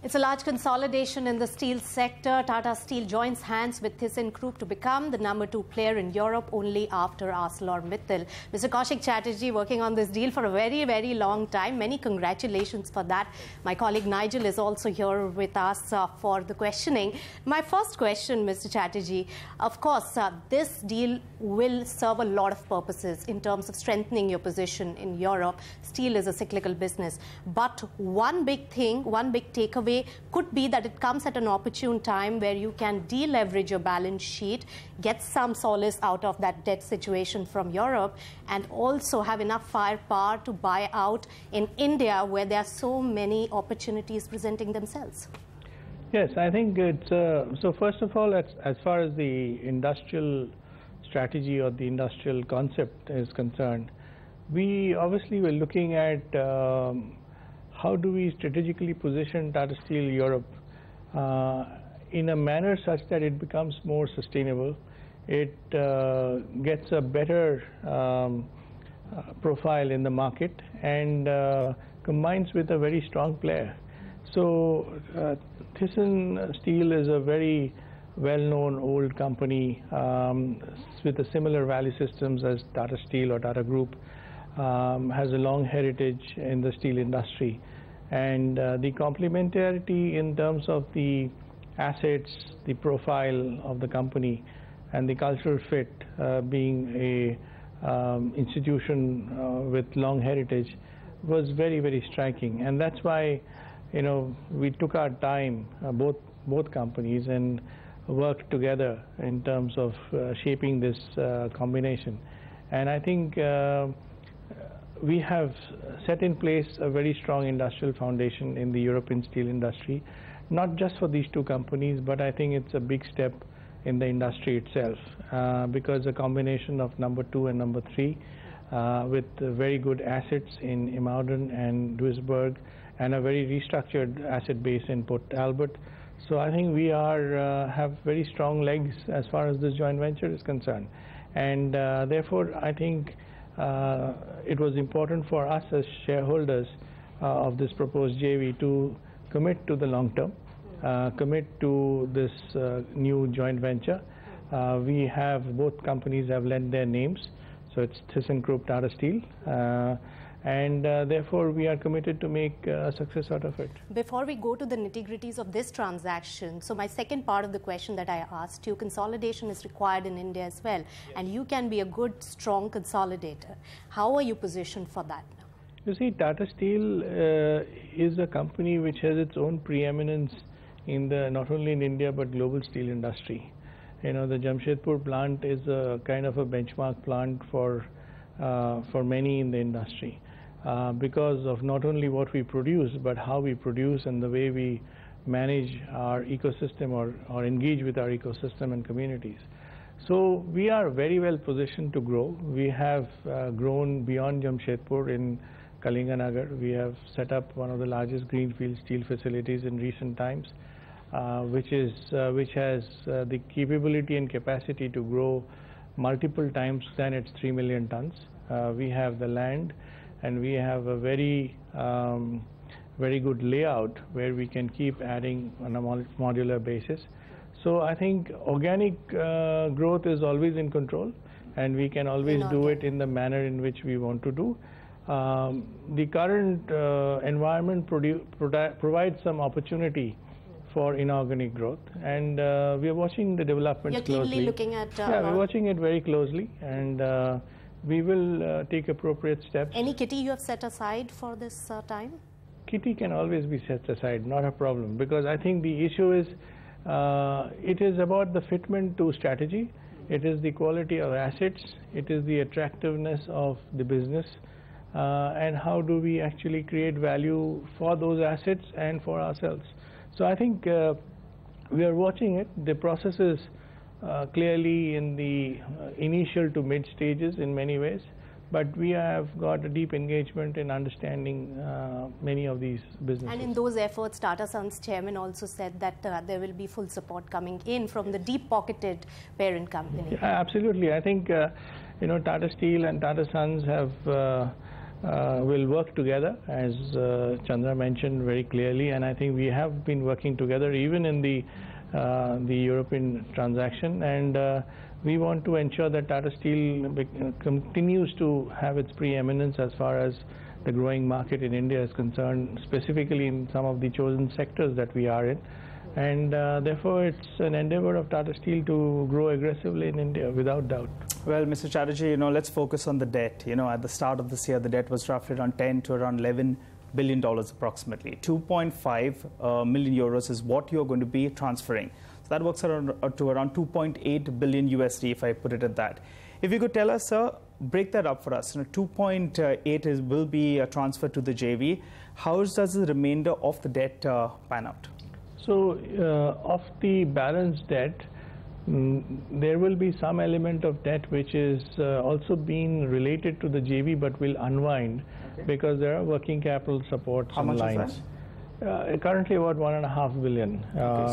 It's a large consolidation in the steel sector. Tata Steel joins hands with ThyssenKrupp to become the #2 player in Europe only after ArcelorMittal. Mr. Koushik Chatterjee working on this deal for a very, very long time. Many congratulations for that. My colleague Nigel is also here with us for the questioning. My first question, Mr. Chatterjee, of course, this deal will serve a lot of purposes in terms of strengthening your position in Europe. Steel is a cyclical business. But one big thing, one big takeaway could be that it comes at an opportune time where you can deleverage your balance sheet, get some solace out of that debt situation from Europe, and also have enough firepower to buy out in India where there are so many opportunities presenting themselves. Yes, I think it's, so first of all, as far as the industrial strategy or the industrial concept is concerned, we obviously were looking at how do we strategically position Tata Steel Europe in a manner such that it becomes more sustainable, it gets a better profile in the market, and combines with a very strong player. So Thyssen Steel is a very well-known old company with a similar value systems as Tata Steel or Tata Group. Has a long heritage in the steel industry, and the complementarity in terms of the assets, the profile of the company, and the cultural fit, being a institution with long heritage, was very, very striking. And that's why, you know, we took our time, both companies, and worked together in terms of shaping this combination. And I think we have set in place a very strong industrial foundation in the European steel industry, not just for these two companies, but I think it's a big step in the industry itself, because a combination of #2 and #3 with very good assets in Immouden and Duisburg, and a very restructured asset base in Port Talbot. So I think we are have very strong legs as far as this joint venture is concerned, and therefore I think it was important for us as shareholders of this proposed JV to commit to the long term, commit to this new joint venture. Both companies have lent their names, so it's ThyssenKrupp, Tata Steel, and therefore we are committed to make a success out of it. Before we go to the nitty-gritties of this transaction, so my second part of the question that I asked you, consolidation is required in India as well, and you can be a good, strong consolidator. How are you positioned for that now? You see, Tata Steel is a company which has its own preeminence in the, not only in India but global steel industry. You know, the Jamshedpur plant is a kind of a benchmark plant for many in the industry. Because of not only what we produce, but how we produce and the way we manage our ecosystem or engage with our ecosystem and communities. So we are very well positioned to grow. We have grown beyond Jamshedpur in Kalinganagar. We have set up one of the largest greenfield steel facilities in recent times, which has the capability and capacity to grow multiple times than its 3 million tons. We have the land, and we have a very good layout where we can keep adding on a modular basis. So I think organic growth is always in control, and we can always do it in the manner in which we want to do. The current environment provides some opportunity for inorganic growth, and we are watching the developments closely. You're keenly looking at... yeah, we're watching it very closely, and we will take appropriate steps. Any kitty you have set aside for this time? Kitty can always be set aside, not a problem, because I think the issue is, it is about the fitment to strategy, it is the quality of assets, it is the attractiveness of the business, and how do we actually create value for those assets and for ourselves. So I think we are watching it. The process is clearly in the initial to mid stages in many ways, but we have got a deep engagement in understanding many of these businesses. And in those efforts, Tata Sons chairman also said that there will be full support coming in from the deep-pocketed parent company. Yeah, absolutely. I think you know, Tata Steel and Tata Sons have will work together, as Chandra mentioned very clearly, and I think we have been working together even in the European transaction, and we want to ensure that Tata Steel continues to have its preeminence as far as the growing market in India is concerned, specifically in some of the chosen sectors that we are in. And therefore, it's an endeavor of Tata Steel to grow aggressively in India, without doubt. Well, Mr. Chatterjee, let's focus on the debt. At the start of this year, the debt was roughly around 10 to around $11 billion approximately. 2.5 million euros is what you're going to be transferring. So that works around to around 2.8 billion USD, if I put it at that. If you could tell us, sir, break that up for us. 2.8 will be transferred to the JV. How does the remainder of the debt pan out? So, of the balance debt, there will be some element of debt which is also being related to the JV but will unwind, because there are working capital supports and lines. How much is that? Currently about 1.5 billion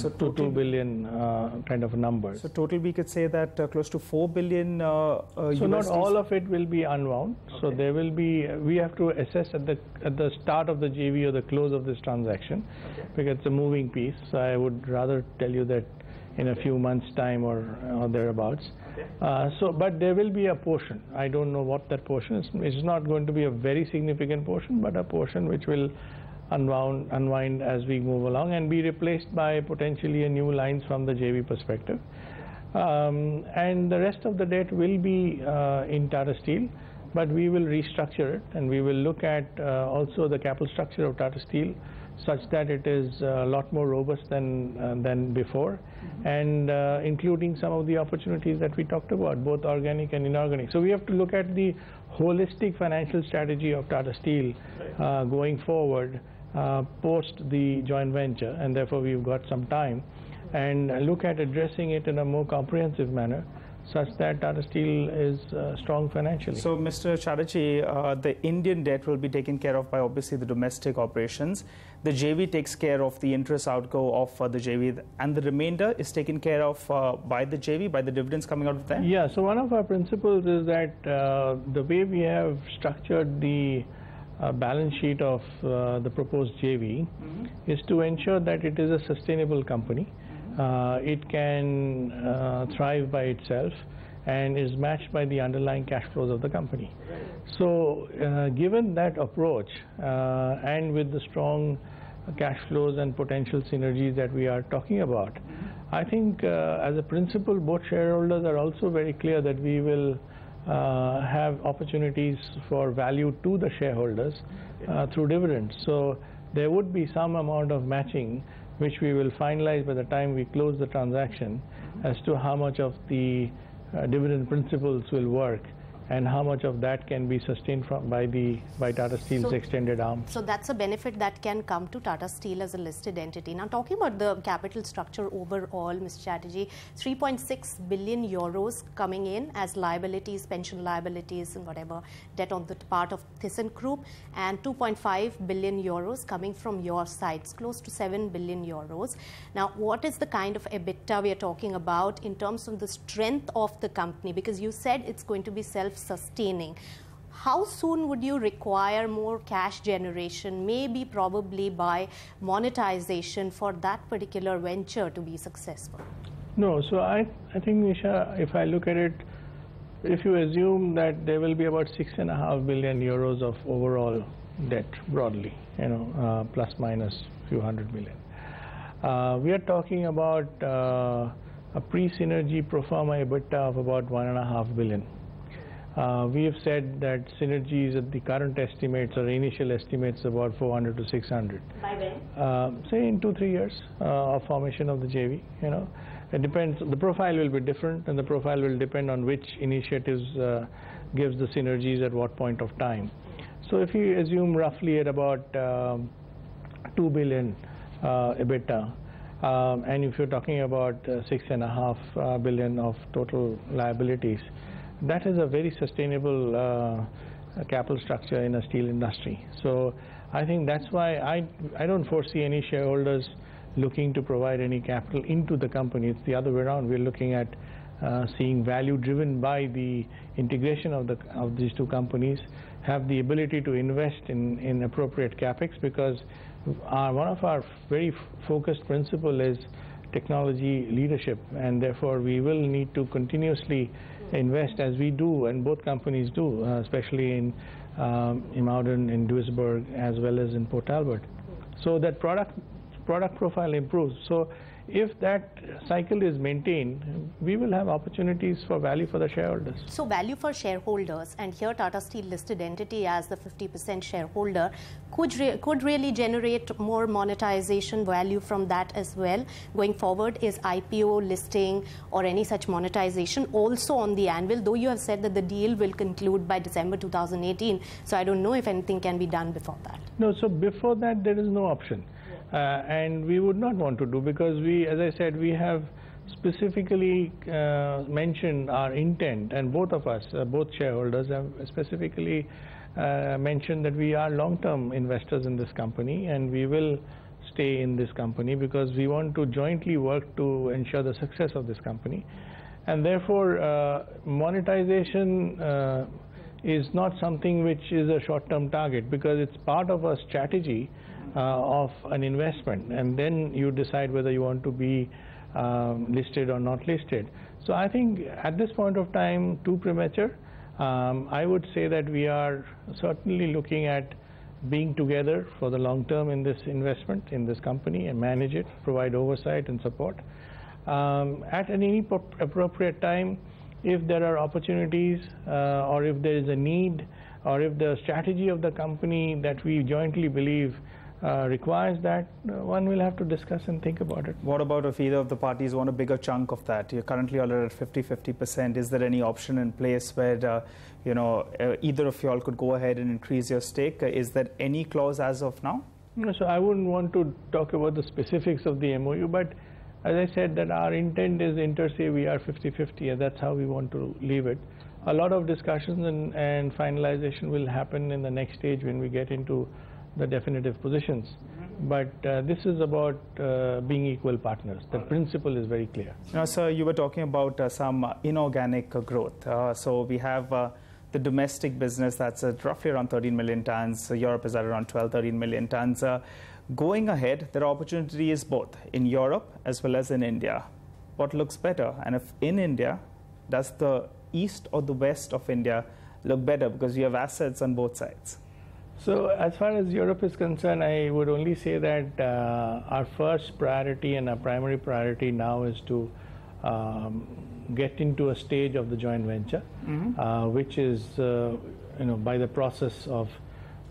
so to 2 billion kind of numbers. So total we could say that close to 4 billion So USD. not all of it will be unwound. So there will be, we have to assess at the start of the JV or the close of this transaction, because it's a moving piece. So I would rather tell you that in a few months' time or thereabouts. But there will be a portion. I don't know what that portion is. It's not going to be a very significant portion, but a portion which will unwind as we move along and be replaced by potentially a new lines from the JV perspective. And the rest of the debt will be in Tata Steel, but we will restructure it, and we will look at also the capital structure of Tata Steel such that it is a lot more robust than before, and including some of the opportunities that we talked about, both organic and inorganic. So we have to look at the holistic financial strategy of Tata Steel going forward post the joint venture, and therefore we've got some time, and look at addressing it in a more comprehensive manner such that Tata Steel is strong financially. So, Mr. Chatterjee, the Indian debt will be taken care of by obviously the domestic operations. The JV takes care of the interest outgo of the JV, and the remainder is taken care of by the JV, by the dividends coming out of that? Yeah, so one of our principles is that the way we have structured the balance sheet of the proposed JV is to ensure that it is a sustainable company. It can thrive by itself and is matched by the underlying cash flows of the company. So given that approach, and with the strong cash flows and potential synergies that we are talking about, I think as a principle, both shareholders are also very clear that we will have opportunities for value to the shareholders through dividends. So there would be some amount of matching which we will finalize by the time we close the transaction as to how much of the dividend principles will work and how much of that can be sustained by Tata Steel's extended arm. So that's a benefit that can come to Tata Steel as a listed entity. Now, talking about the capital structure overall, Mr. Chatterjee, 3.6 billion euros coming in as liabilities, pension liabilities and whatever, debt on the part of Thyssenkrupp, and 2.5 billion euros coming from your sides, close to 7 billion euros. Now, what is the kind of EBITDA we are talking about in terms of the strength of the company? Because you said it's going to be self-sustaining. How soon would you require more cash generation, maybe probably by monetization, for that particular venture to be successful? No, so I think, Nisha, if I look at it, if you assume that there will be about 6.5 billion euros of overall debt broadly, plus minus a few hundred million. We are talking about a pre-synergy pro forma EBITDA of about 1.5 billion. We have said that synergies at the current estimates or initial estimates about 400 to 600. By when? Say in 2-3 years of formation of the JV. It depends. The profile will be different, and the profile will depend on which initiatives gives the synergies at what point of time. So if you assume roughly at about 2 billion EBITDA, and if you're talking about 6.5 billion of total liabilities, that is a very sustainable capital structure in a steel industry. So I think that's why I don't foresee any shareholders looking to provide any capital into the company. It's the other way around. We're looking at seeing value driven by the integration of these two companies, have the ability to invest in appropriate capex, because one of our very focused principle is technology leadership, and therefore we will need to continuously invest, as we do and both companies do, especially in Malden, in Duisburg, as well as in Port Albert, so that product profile improves. So if that cycle is maintained, we will have opportunities for value for the shareholders. So value for shareholders, and here Tata Steel listed entity as the 50% shareholder could really generate more monetization value from that as well going forward. Is IPO, listing or any such monetization also on the anvil, though you have said that the deal will conclude by December 2018, so I don't know if anything can be done before that. No, so before that there is no option. And we would not want to do, because we, as I said, we have specifically mentioned our intent, and both of us, both shareholders have specifically mentioned that we are long-term investors in this company, and we will stay in this company because we want to jointly work to ensure the success of this company. And therefore monetization is not something which is a short-term target, because it's part of a strategy of an investment, and then you decide whether you want to be listed or not listed. So I think at this point of time, too premature. I would say that we are certainly looking at being together for the long term in this investment, in this company, and manage it, provide oversight and support. At any appropriate time, if there are opportunities or if there is a need, or if the strategy of the company that we jointly believe requires that, one will have to discuss and think about it. What about if either of the parties want a bigger chunk of that? You're currently all at 50-50%. Is there any option in place where either of you all could go ahead and increase your stake? Is there any clause as of now? No, so I wouldn't want to talk about the specifics of the MOU, but as I said, that our intent is inter se we are 50-50, and that's how we want to leave it. A lot of discussions and finalization will happen in the next stage when we get into the definitive positions. But this is about being equal partners. The principle is very clear. Now, sir, you were talking about some inorganic growth. So we have the domestic business that's at roughly around 13 million tons. Europe is at around 12-13 million tons. Going ahead, there are opportunities both in Europe as well as in India. What looks better? And if in India, does the east or the west of India look better, because you have assets on both sides? So as far as Europe is concerned, I would only say that our first priority and our primary priority now is to get into a stage of the joint venture, which is by the process of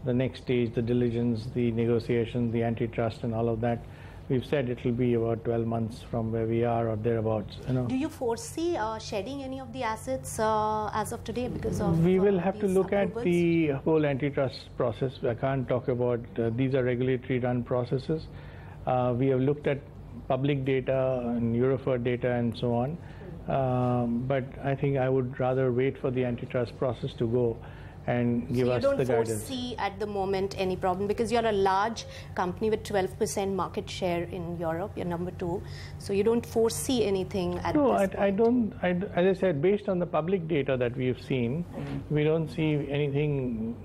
the next stage, the diligence, the negotiations, the antitrust and all of that. We've said it will be about 12 months from where we are or thereabouts. Do you foresee shedding any of the assets as of today because of We will have to look approvals? at the whole antitrust process. I can't talk about, these are regulatory run processes. We have looked at public data and Eurofert data and so on. But I think I would rather wait for the antitrust process to go and give us the guidance. So you don't foresee at the moment any problem, because you're a large company with 12% market share in Europe, you're number 2. So you don't foresee anything at this point? No, I don't. As I said, based on the public data that we have seen, we don't see anything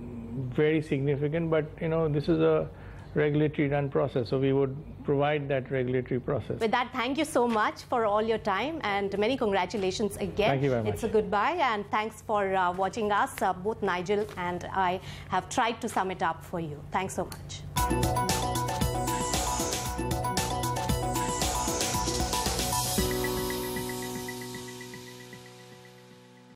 very significant. But this is a regulatory run process, so we would provide that regulatory process. With that, thank you so much for all your time, and many congratulations again. Thank you very much. It's a goodbye, and thanks for watching us. Both Nigel and I have tried to sum it up for you. Thanks so much.